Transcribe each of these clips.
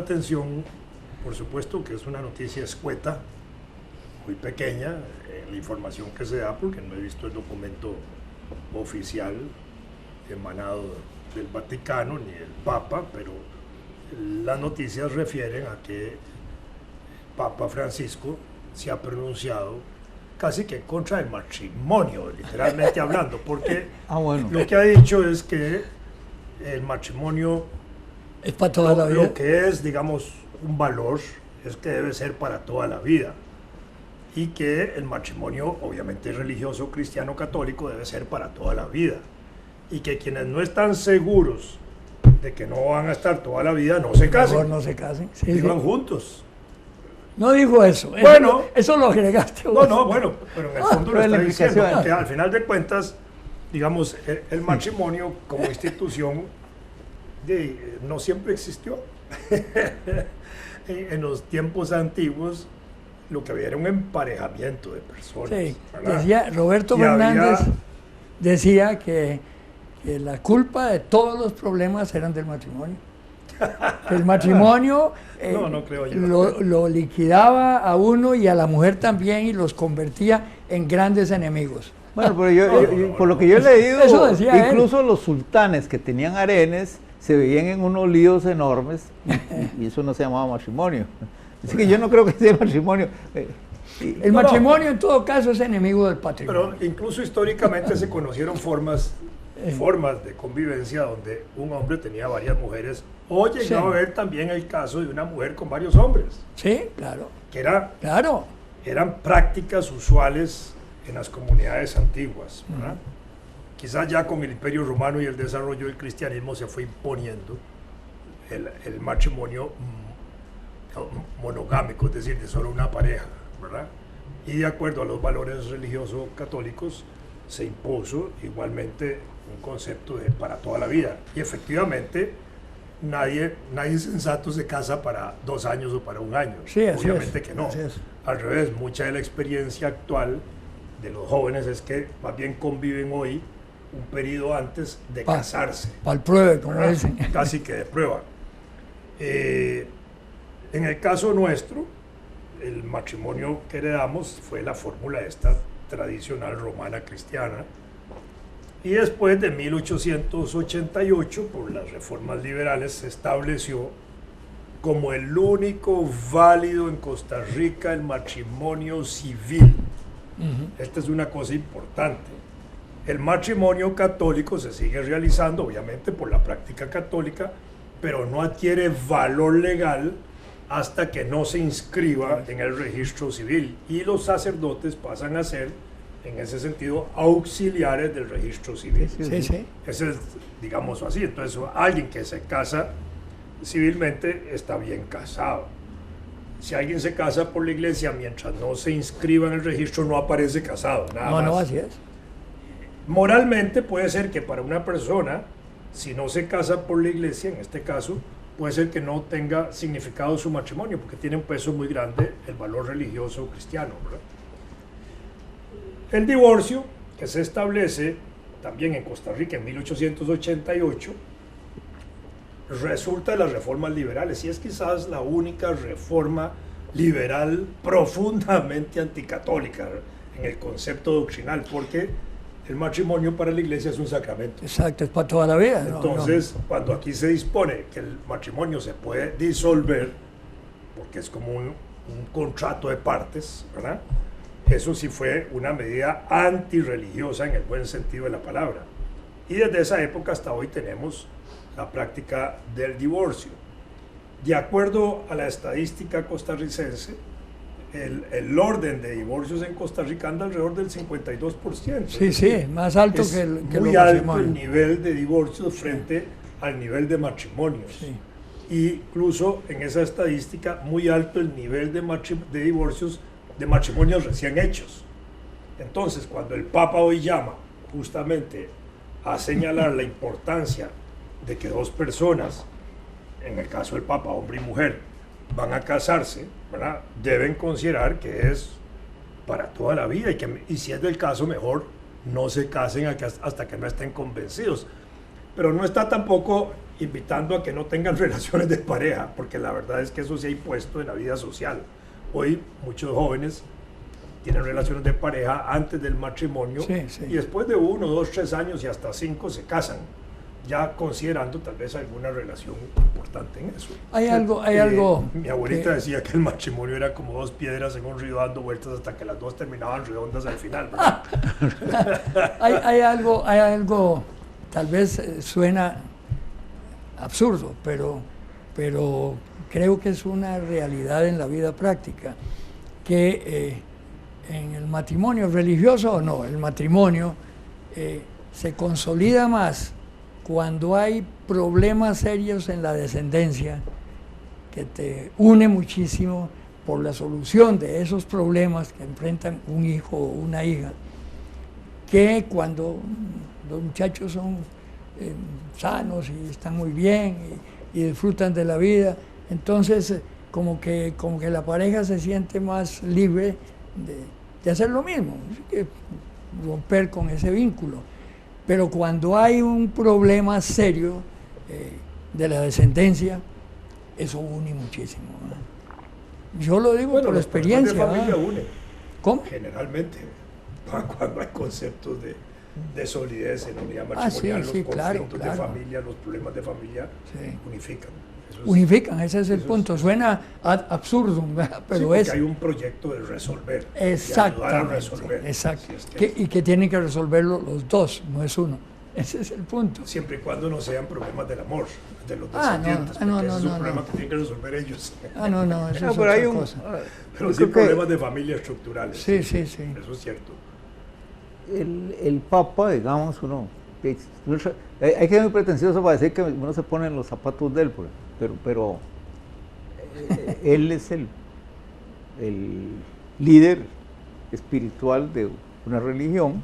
atención, por supuesto que es una noticia escueta, muy pequeña, la información que se da, porque no he visto el documento oficial emanado del Vaticano ni el Papa, pero las noticias refieren a que el Papa Francisco se ha pronunciado casi que en contra del matrimonio, literalmente hablando, porque lo que ha dicho es que el matrimonio es para toda la vida. Lo que es, digamos, un valor es que debe ser para toda la vida, y que el matrimonio, obviamente religioso, cristiano, católico, debe ser para toda la vida, y que quienes no están seguros de que no van a estar toda la vida, no se casen. Mejor no se casen. Sí, vivan juntos. No dijo eso. Bueno, eso lo agregaste vos. No, bueno, pero en el fondo lo está diciendo, que al final de cuentas, digamos, el matrimonio como institución no siempre existió. En los tiempos antiguos lo que había era un emparejamiento de personas. Sí, decía Roberto Fernández, decía que la culpa de todos los problemas eran del matrimonio. El matrimonio no creo yo. lo liquidaba a uno y a la mujer también, y los convertía en grandes enemigos. Bueno, pero yo por lo que yo he leído, incluso él. Los sultanes que tenían harenes se veían en unos líos enormes y eso no se llamaba matrimonio. Así que yo no creo que sea matrimonio. El matrimonio en todo caso es enemigo del patrimonio. Pero incluso históricamente se conocieron formas de convivencia donde un hombre tenía varias mujeres, o llegaba a haber también el caso de una mujer con varios hombres. Sí, claro. Que eran prácticas usuales en las comunidades antiguas, ¿verdad? Quizás ya con el Imperio Romano y el desarrollo del cristianismo se fue imponiendo el matrimonio monogámico, es decir, de solo una pareja, ¿verdad? Y de acuerdo a los valores religiosos católicos se impuso igualmente un concepto de para toda la vida. Y efectivamente nadie sensato se casa para 2 años o para 1 año. Sí, obviamente que no. Al revés, mucha de la experiencia actual de los jóvenes es que más bien conviven hoy un periodo antes de casarse. Para el pruebe, como dicen. Casi que de prueba. En el caso nuestro, el matrimonio que heredamos fue la fórmula esta tradicional romana cristiana, y después de 1888, por las reformas liberales, se estableció como el único válido en Costa Rica el matrimonio civil. Esta es una cosa importante. El matrimonio católico se sigue realizando, obviamente, por la práctica católica, pero no adquiere valor legal hasta que no se inscriba en el registro civil, y los sacerdotes pasan a ser, en ese sentido, auxiliares del registro civil. Sí. Ese es, digamos así. Entonces, alguien que se casa civilmente está bien casado. Si alguien se casa por la iglesia, mientras no se inscriba en el registro, no aparece casado, nada más. No, así es. Moralmente puede ser que para una persona, si no se casa por la iglesia, en este caso, puede ser que no tenga significado su matrimonio, porque tiene un peso muy grande el valor religioso cristiano, ¿verdad? El divorcio, que se establece también en Costa Rica en 1888, resulta de las reformas liberales, y es quizás la única reforma liberal profundamente anticatólica en el concepto doctrinal, porque el matrimonio para la iglesia es un sacramento. Exacto, es para toda la vida. Entonces, cuando aquí se dispone que el matrimonio se puede disolver, porque es como un contrato de partes, ¿verdad? Eso sí fue una medida antirreligiosa en el buen sentido de la palabra. Y desde esa época hasta hoy tenemos la práctica del divorcio. De acuerdo a la estadística costarricense, el orden de divorcios en Costa Rica anda alrededor del 52%. Sí, más alto que el muy alto el nivel de divorcios frente al nivel de matrimonios. Sí. Y incluso en esa estadística, muy alto el nivel de divorcios de matrimonios recién hechos. Entonces, cuando el Papa hoy llama justamente a señalar la importancia de que 2 personas, en el caso del Papa, hombre y mujer, van a casarse, ¿verdad? Deben considerar que es para toda la vida, y si es del caso, mejor no se casen hasta que no estén convencidos. pero no está tampoco invitando a que no tengan relaciones de pareja, porque la verdad es que eso se ha impuesto en la vida social. Hoy muchos jóvenes tienen relaciones de pareja antes del matrimonio y después de 1, 2, 3 años y hasta 5 se casan, ya considerando tal vez alguna relación importante en eso. Hay algo. Mi abuelita decía que el matrimonio era como 2 piedras en un río dando vueltas hasta que las 2 terminaban redondas al final. hay algo, tal vez suena absurdo, pero creo que es una realidad en la vida práctica, que en el matrimonio, religioso o no, el matrimonio se consolida más cuando hay problemas serios en la descendencia, que te une muchísimo por la solución de esos problemas que enfrentan un hijo o una hija, que cuando los muchachos son sanos y están muy bien y disfrutan de la vida, entonces como que la pareja se siente más libre de hacer lo mismo, que romper con ese vínculo. Pero cuando hay un problema serio de la descendencia, eso une muchísimo, ¿no? Yo lo digo por experiencia. La familia une. ¿Cómo? Generalmente, cuando hay conceptos de solidez en unidad matrimonial, los conflictos de familia, los problemas de familia, unifican. Unifican, ese es el punto. Suena absurdo, pero porque hay un proyecto de resolver. Exactamente. De ayudar a resolver. Exacto. Y que tienen que resolverlo los dos, no es uno. Ese es el punto. Siempre y cuando no sean problemas del amor, de los descendientes, porque ese es un problema que tienen que resolver ellos. No, eso es pero otra cosa. Pero sí problemas de familia estructurales. Sí. Eso es cierto. El Papa, digamos, hay que ser muy pretencioso para decir que uno se pone en los zapatos de él, pero él es el líder espiritual de una religión,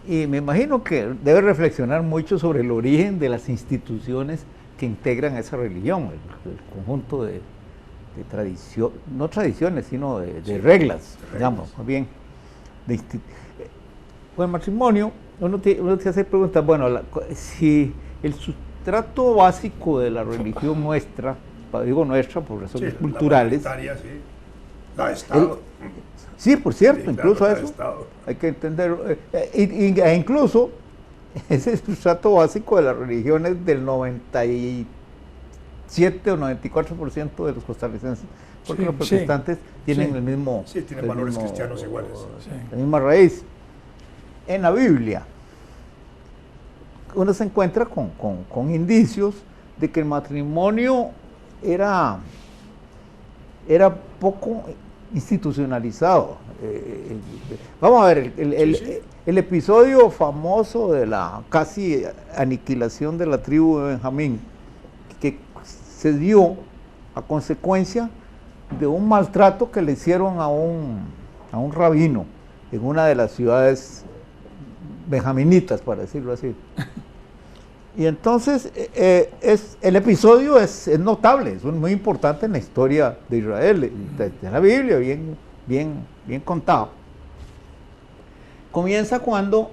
y me imagino que debe reflexionar mucho sobre el origen de las instituciones que integran esa religión, el conjunto de tradición, no tradiciones, sino de reglas, digamos, más bien. Con el matrimonio, uno te hace preguntas, bueno, si el sustrato básico de la religión nuestra, digo nuestra por razones culturales, la de Estado. Sí, por cierto, incluso eso, hay que entender, e incluso ese sustrato básico de las religiones del 97 o 94% de los costarricenses, porque los protestantes tienen el mismo... Sí, tienen valores cristianos iguales. La misma raíz. En la Biblia, uno se encuentra con indicios de que el matrimonio era poco institucionalizado. Vamos a ver, el episodio famoso de la casi aniquilación de la tribu de Benjamín, que se dio a consecuencia de un maltrato que le hicieron a un rabino en una de las ciudades benjaminitas, para decirlo así. Y entonces el episodio es notable, es muy importante en la historia de Israel, de la Biblia, bien contado. Comienza cuando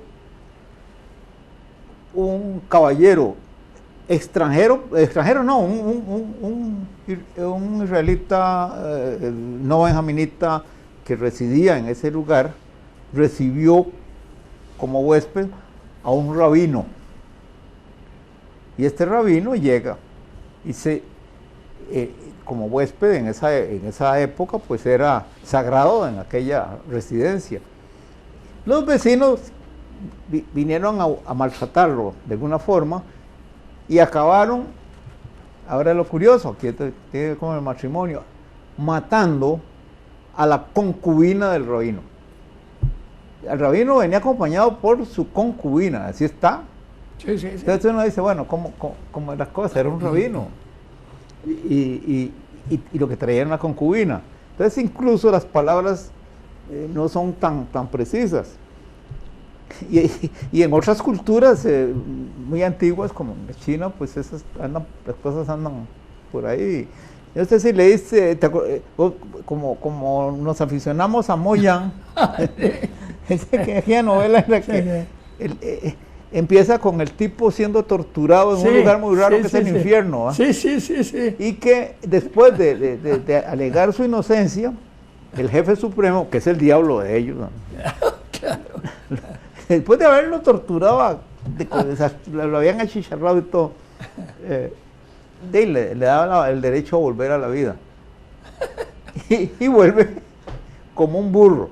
un caballero extranjero no, un israelita no benjaminita que residía en ese lugar, recibió como huésped a un rabino. Y este rabino llega y como huésped en esa época, pues era sagrado en aquella residencia. Los vecinos vinieron a maltratarlo de alguna forma y acabaron, ahora lo curioso, aquí tiene como el matrimonio, matando a la concubina del rabino. El rabino venía acompañado por su concubina, así está. Sí. Entonces uno dice, bueno, ¿cómo es la cosa? Era un rabino. Y lo que traía era una concubina. Entonces incluso las palabras no son tan precisas. Y en otras culturas muy antiguas, como en China, pues las cosas andan por ahí. No sé si le dice, como nos aficionamos a Moyan, esa novela era que empieza con el tipo siendo torturado en un lugar muy raro que es el infierno. ¿Va? Sí. Y que después de alegar su inocencia, el jefe supremo, que es el diablo de ellos, ¿no? Claro. Después de haberlo torturado, lo habían achicharrado y todo, le daba el derecho a volver a la vida. Y vuelve como un burro.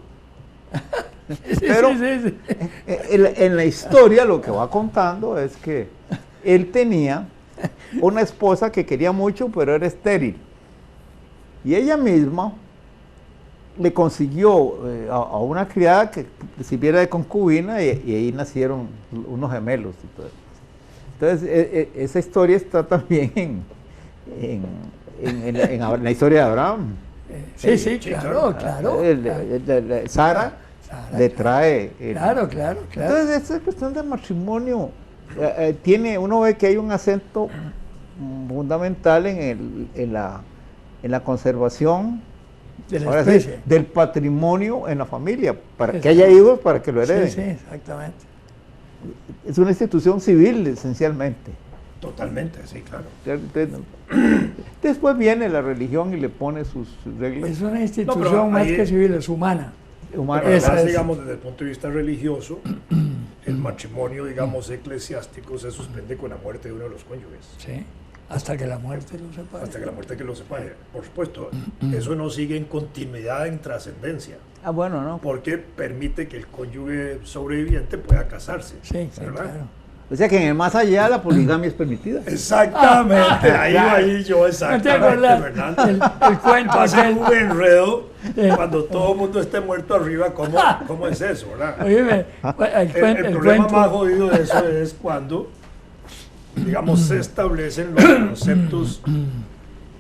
Pero en la historia lo que va contando es que él tenía una esposa que quería mucho, pero era estéril. Y ella misma le consiguió a una criada que sirviera de concubina y ahí nacieron unos gemelos. Y todo. Entonces, esa historia está también en la historia de Abraham. Sí, claro. Sara le trae. Claro. Entonces, esta cuestión del matrimonio uno ve que hay un acento fundamental en la conservación de la especie. Del patrimonio en la familia, para que haya hijos, para que lo hereden. Sí, exactamente. Es una institución civil, esencialmente. Totalmente, sí, claro. Después viene la religión y le pone sus reglas. Es una institución más que civil, es humana. Además, digamos, desde el punto de vista religioso, el matrimonio, digamos, eclesiástico se suspende con la muerte de uno de los cónyuges. Sí, hasta que la muerte lo separe. Hasta que la muerte que lo separe. Por supuesto, eso no sigue en continuidad, en trascendencia. Bueno, ¿no? Porque permite que el cónyuge sobreviviente pueda casarse. Sí, claro. O sea que en el más allá la poligamia es permitida. Exactamente, ahí yo exactamente, Fernando. El cuento va a ser un enredo cuando todo el mundo esté muerto arriba, ¿cómo es eso, verdad? Oíme, el problema más jodido de eso es cuando, digamos, se establecen los conceptos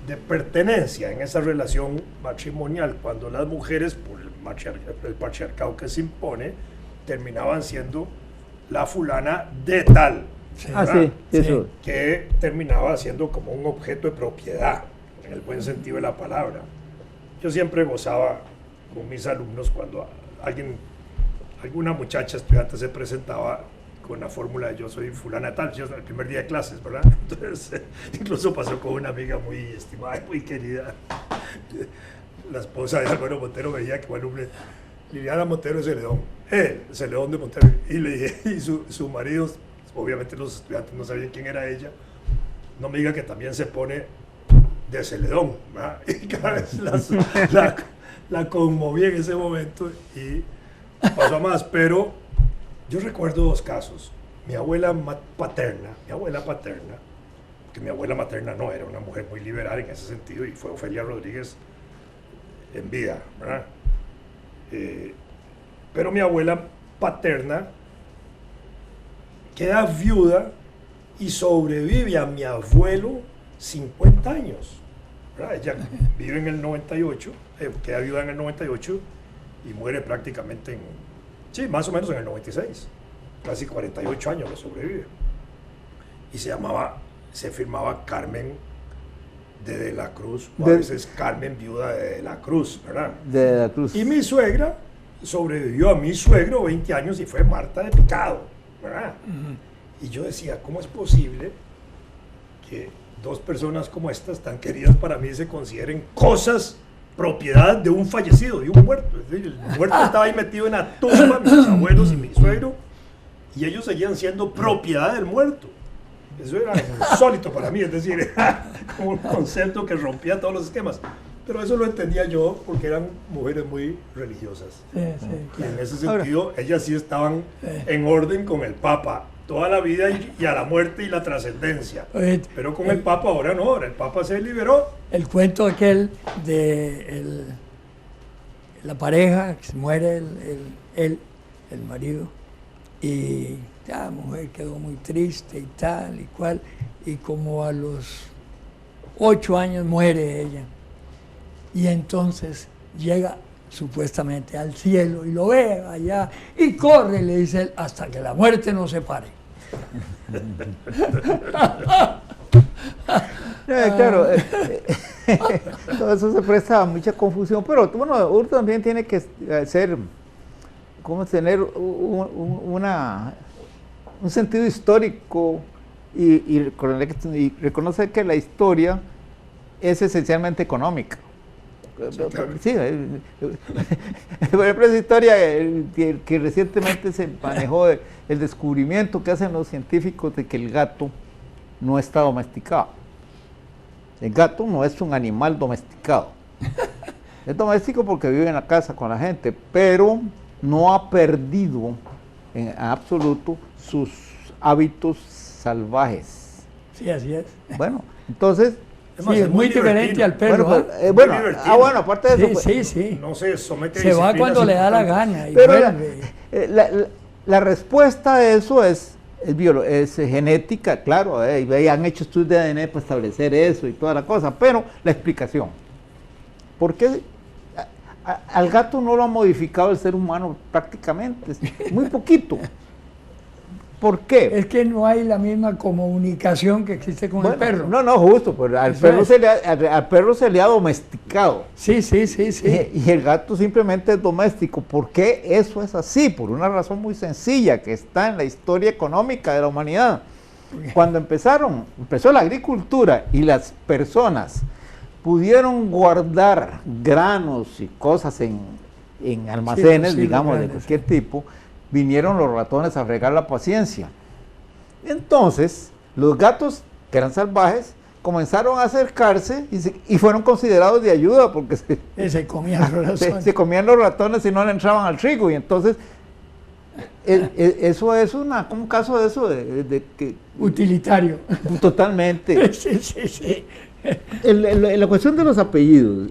de pertenencia en esa relación matrimonial, cuando las mujeres, por el patriarcado que se impone, terminaban siendo la fulana de tal, eso. Que terminaba siendo como un objeto de propiedad, en el buen sentido de la palabra. Yo siempre gozaba con mis alumnos cuando alguna muchacha estudiante se presentaba con la fórmula de yo soy fulana de tal, yo el primer día de clases, ¿verdad? Entonces, incluso pasó con una amiga muy estimada y muy querida, la esposa de Álvaro Montero. Veía que bueno, Liliana Montero de Celedón, Celedón de Montero, y le dije, y su marido, obviamente los estudiantes no sabían quién era ella, no me diga que también se pone de Celedón, ¿verdad? Y cada vez la conmoví en ese momento y pasó a más, pero yo recuerdo dos casos. Mi abuela paterna, que mi abuela materna no era una mujer muy liberal en ese sentido, y fue Ofelia Rodríguez en vida, ¿verdad? Pero mi abuela paterna queda viuda y sobrevive a mi abuelo 50 años, ¿verdad? Ella vive en el 98, queda viuda en el 98 y muere prácticamente más o menos en el 96, casi 48 años lo sobrevive. Y se firmaba Carmen de la Cruz, o a veces Carmen viuda de la Cruz, ¿verdad? De la Cruz. Y mi suegra sobrevivió a mi suegro 20 años y fue Marta de Picado, ¿verdad? Y yo decía, ¿cómo es posible que dos personas como estas, tan queridas para mí, se consideren cosas, propiedad de un fallecido, de un muerto? Es decir, el muerto estaba ahí metido en la tumba, mis abuelos y mi suegro, y ellos seguían siendo propiedad del muerto. Eso era insólito para mí, es decir, como un concepto que rompía todos los esquemas. Pero eso lo entendía yo porque eran mujeres muy religiosas. Sí, y en ese sentido, ellas sí estaban en orden con el Papa toda la vida y a la muerte y la trascendencia. Pero con el Papa ahora no, ahora el Papa se liberó. El cuento aquel de la pareja, que se muere el marido, y la mujer quedó muy triste y tal y cual, y como a los 8 años muere ella. Y entonces llega supuestamente al cielo y lo ve allá y corre, le dice él, hasta que la muerte nos separe. Claro, todo eso se presta a mucha confusión, pero bueno, uno también tiene que tener un sentido histórico y reconocer que la historia es esencialmente económica. Sí, claro. Sí, por ejemplo, esa historia que recientemente se manejó el descubrimiento que hacen los científicos de que el gato no está domesticado. El gato no es un animal domesticado. Es doméstico porque vive en la casa con la gente, pero no ha perdido en absoluto sus hábitos salvajes. Sí, así es. Bueno, entonces... Sí, es muy diferente al perro. Bueno, bueno, aparte de eso... Sí. No se somete a Se va disciplinas cuando le da la importantes. gana y Pero vuelve. la respuesta a eso es genética, claro, y han hecho estudios de ADN para establecer eso y toda la cosa, pero la explicación. ¿Por qué al gato no lo ha modificado el ser humano prácticamente? Muy poquito. ¿Por qué? Es que no hay la misma comunicación que existe con el perro. No, justo, pero al perro se le ha domesticado. Sí. Y el gato simplemente es doméstico. ¿Por qué eso es así? Por una razón muy sencilla que está en la historia económica de la humanidad. Cuando empezó la agricultura y las personas pudieron guardar granos y cosas en almacenes, digamos, de cualquier tipo, vinieron los ratones a fregar la paciencia. Entonces, los gatos, que eran salvajes, comenzaron a acercarse y fueron considerados de ayuda porque se comían los ratones. Se comían los ratones y no le entraban al trigo. Y entonces, eso es un caso de eso, de que... Utilitario. Totalmente. Sí. La cuestión de los apellidos,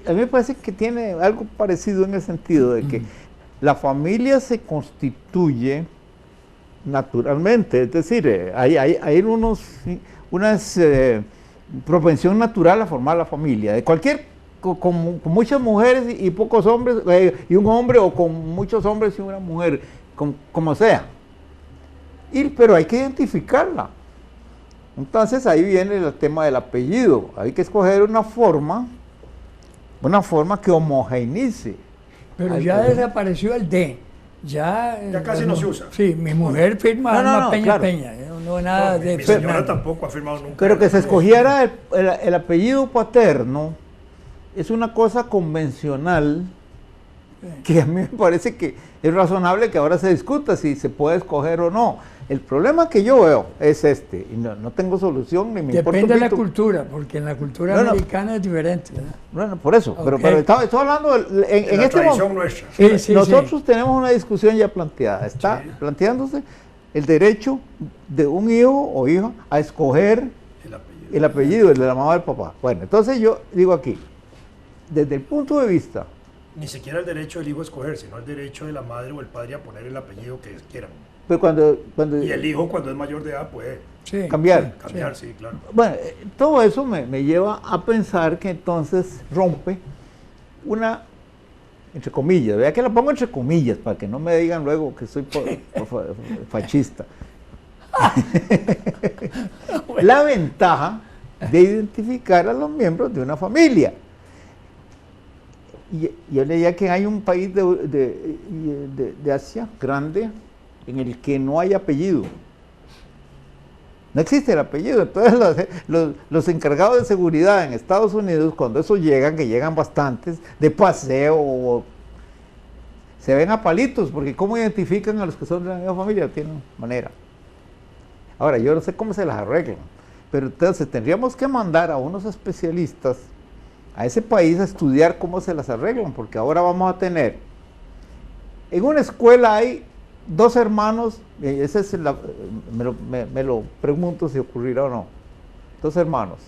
a mí me parece que tiene algo parecido en el sentido de que la familia se constituye naturalmente, es decir, hay una propensión natural a formar la familia, de con muchas mujeres y pocos hombres, y un hombre, o con muchos hombres y una mujer, como sea. Pero hay que identificarla. Entonces ahí viene el tema del apellido. Hay que escoger una forma que homogeneice. Pero ya desapareció el D. Ya casi no se usa. Sí, mi mujer firma Alma Peña claro. Peña. No nada de mi señora Fernando. tampoco ha firmado nunca. Pero que se escogiera el apellido paterno es una cosa convencional que a mí me parece que es razonable que ahora se discuta si se puede escoger o no. El problema que yo veo es y no tengo solución ni me importa. Depende de la cultura, porque en la cultura americana es diferente, ¿verdad? Bueno, por eso, Okay. pero estoy hablando en la este tradición momento. nuestra. Nosotros tenemos una discusión ya planteada. Está planteándose el derecho de un hijo o hija a escoger el apellido, el de la mamá o del papá. Bueno, entonces yo digo aquí, desde el punto de vista... Ni siquiera el derecho del hijo a escoger, sino el derecho de la madre o el padre a poner el apellido que quieran. Pero cuando Y el hijo, cuando es mayor de edad, puede cambiar. cambiar, sí, claro. Bueno, todo eso me lleva a pensar que entonces rompe una, entre comillas, vea que la pongo entre comillas para que no me digan luego que soy fascista. La ventaja de identificar a los miembros de una familia. Y yo leía que hay un país de Asia grande en el que no hay apellido. No existe el apellido. Entonces los encargados de seguridad en Estados Unidos, cuando esos llegan, que llegan bastantes, de paseo, se ven a palitos, porque ¿cómo identifican a los que son de la misma familia? No tienen manera. Ahora, yo no sé cómo se las arreglan, pero entonces tendríamos que mandar a unos especialistas a ese país a estudiar cómo se las arreglan, porque ahora vamos a tener, en una escuela hay 2 hermanos, ese es me lo pregunto si ocurrirá o no, 2 hermanos,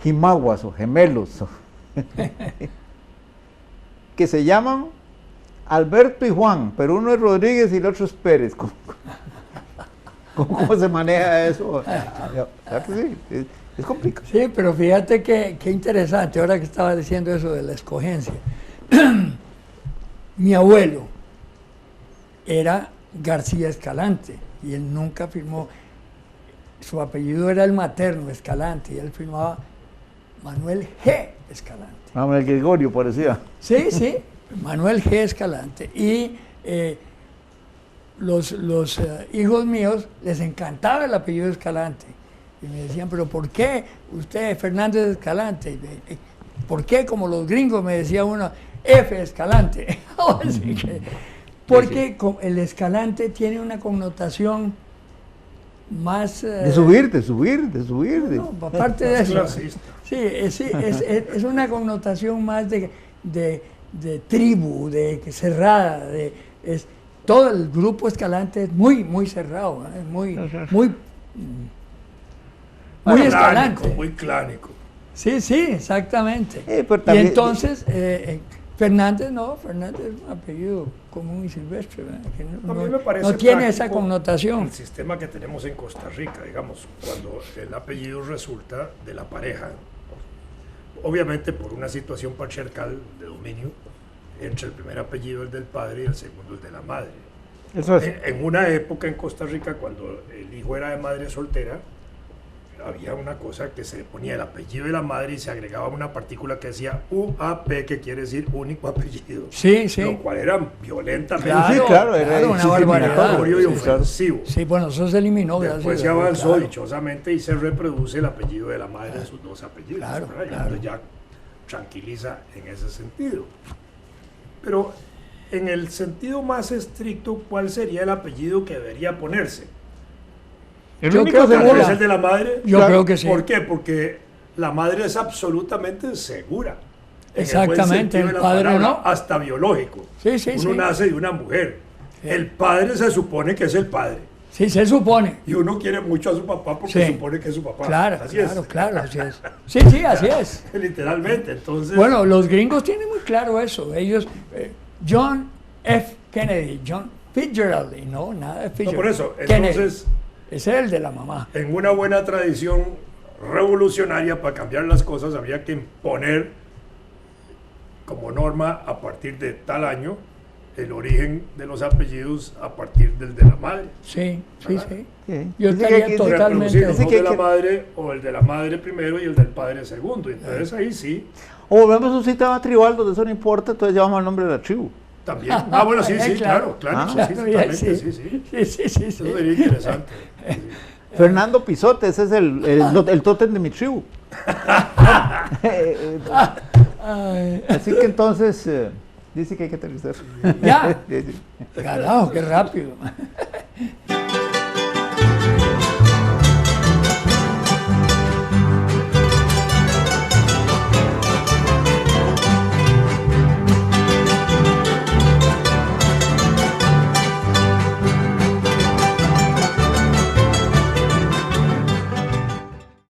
jimaguas o gemelos, que se llaman Alberto y Juan, pero uno es Rodríguez y el otro es Pérez. ¿Cómo se maneja eso? Sí, es complicado. Sí, pero fíjate que interesante, ahora que estaba diciendo eso de la escogencia. Mi abuelo era García Escalante y él nunca firmó, su apellido era el materno, Escalante, y él firmaba Manuel G. Escalante. Manuel Gregorio parecía. Sí, Manuel G. Escalante. Y los hijos míos les encantaba el apellido Escalante. Y me decían, pero ¿por qué usted Fernández Escalante? ¿Por qué, como los gringos, me decía uno, F Escalante? Así que, porque el Escalante tiene una connotación más... de subir. No, aparte de eso. Clasista. Sí, es una connotación más de tribu, de cerrada. Todo el grupo Escalante es muy cerrado, ¿eh? Muy Escalante. Muy clánico. Sí, exactamente. Pero Y también- entonces, Fernández es un apellido común y silvestre, ¿verdad? Que A mí me parece no tiene esa práctico connotación. El sistema que tenemos en Costa Rica, digamos, cuando el apellido resulta de la pareja, obviamente por una situación patriarcal de dominio, entre el primer apellido el del padre y el segundo el de la madre. Eso es. En una época en Costa Rica, cuando el hijo era de madre soltera, había una cosa que se le ponía el apellido de la madre y se agregaba una partícula que decía UAP, que quiere decir único apellido. Sí. Lo cual era violentamente Sí, claro, era una barbaridad. discriminatorio y Sí, claro. ofensivo. Sí, bueno, eso se eliminó. Después gracias se a Dios, avanzó claro. dichosamente y se reproduce el apellido de la madre en sus dos apellidos. Claro, ¿verdad? Y claro. entonces ya tranquiliza en ese sentido. Pero en el sentido más estricto, ¿cuál sería el apellido que debería ponerse? El Yo único creo que ¿Tal seguro. vez el de la madre? Yo Claro. creo que sí. ¿Por qué? Porque la madre es absolutamente segura. En el buen Exactamente, sentido de el la padre palabra, no. hasta biológico. Sí, Uno nace de una mujer. Sí. El padre se supone que es el padre. Sí, se supone. Y uno quiere mucho a su papá porque Sí. supone que es su papá. Claro, Así claro, es. así es. Sí, así es. Literalmente, entonces... Bueno, los gringos tienen muy claro eso. Ellos, John F. Kennedy, John Fitzgerald, y no, nada de Fitzgerald. por eso, Kennedy. entonces- Ese es el de la mamá. en una buena tradición revolucionaria para cambiar las cosas habría que imponer como norma a partir de tal año el origen de los apellidos a partir del de la madre. Sí. Sí. Yo Dice estaría que- totalmente- Reproducir los Dice dos que- de la que- madre o el de la madre primero y el del padre segundo. Entonces ahí sí, O volvemos a un sistema tribal donde eso no importa, entonces llevamos el nombre de la tribu. también. Ah, bueno, sí, claro, Ah, sí, claro, totalmente, sí. sí. Eso sería interesante. Fernando Pisote, ese es el tótem de mi tribu. Ay, Así que entonces dice que hay que aterrizar. Ya. Sí, sí. carajo, qué rápido.